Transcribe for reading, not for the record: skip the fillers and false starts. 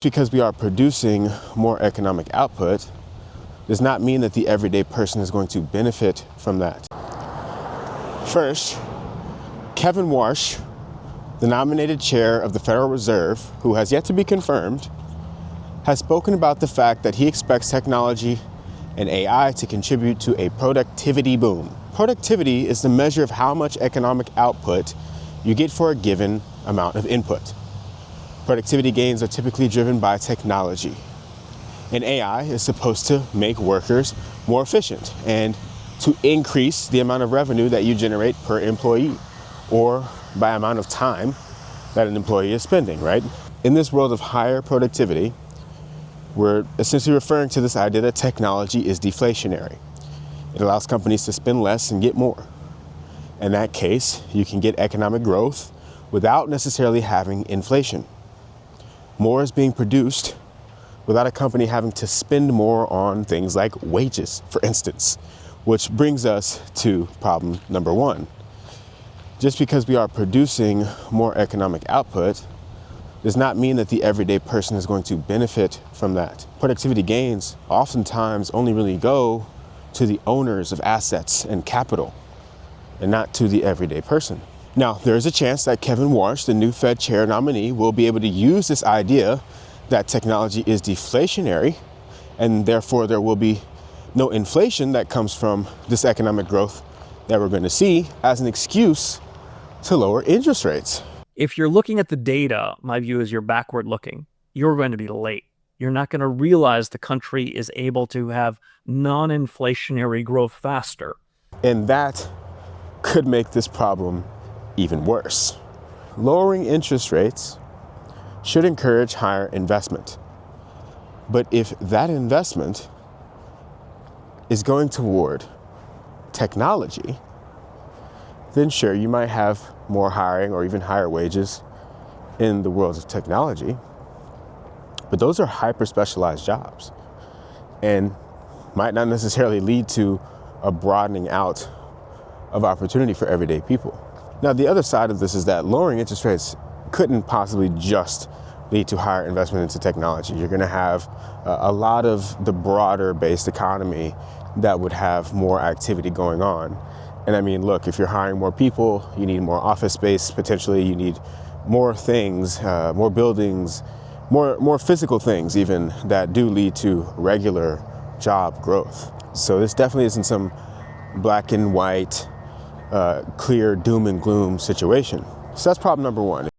Because we are producing more economic output does not mean that the everyday person is going to benefit from that. First, Kevin Warsh, the nominated chair of the Federal Reserve, who has yet to be confirmed, has spoken about the fact that he expects technology and AI to contribute to a productivity boom. Productivity is the measure of how much economic output you get for a given amount of input. Productivity gains are typically driven by technology, and AI is supposed to make workers more efficient and to increase the amount of revenue that you generate per employee, or by amount of time that an employee is spending, right? In this world of higher productivity, we're essentially referring to this idea that technology is deflationary. It allows companies to spend less and get more. In that case, you can get economic growth without necessarily having inflation. More is being produced without a company having to spend more on things like wages, for instance, which brings us to problem number one. Just because we are producing more economic output does not mean that the everyday person is going to benefit from that. Productivity gains oftentimes only really go to the owners of assets and capital, and not to the everyday person. Now, there is a chance that Kevin Warsh, the new Fed chair nominee, will be able to use this idea that technology is deflationary, and therefore there will be no inflation that comes from this economic growth that we're going to see, as an excuse to lower interest rates. If you're looking at the data, my view is you're backward looking. You're going to be late. You're not going to realize the country is able to have non-inflationary growth faster. And that could make this problem even worse. Lowering interest rates should encourage higher investment. But if that investment is going toward technology, then sure, you might have more hiring or even higher wages in the world of technology. But those are hyper-specialized jobs and might not necessarily lead to a broadening out of opportunity for everyday people. Now, the other side of this is that lowering interest rates couldn't possibly just lead to higher investment into technology. You're going to have a lot of the broader based economy that would have more activity going on. And I mean, look, if you're hiring more people, you need more office space, potentially you need more things, more buildings, more physical things even that do lead to regular job growth. So this definitely isn't some black and white, clear doom and gloom situation. So that's problem number one.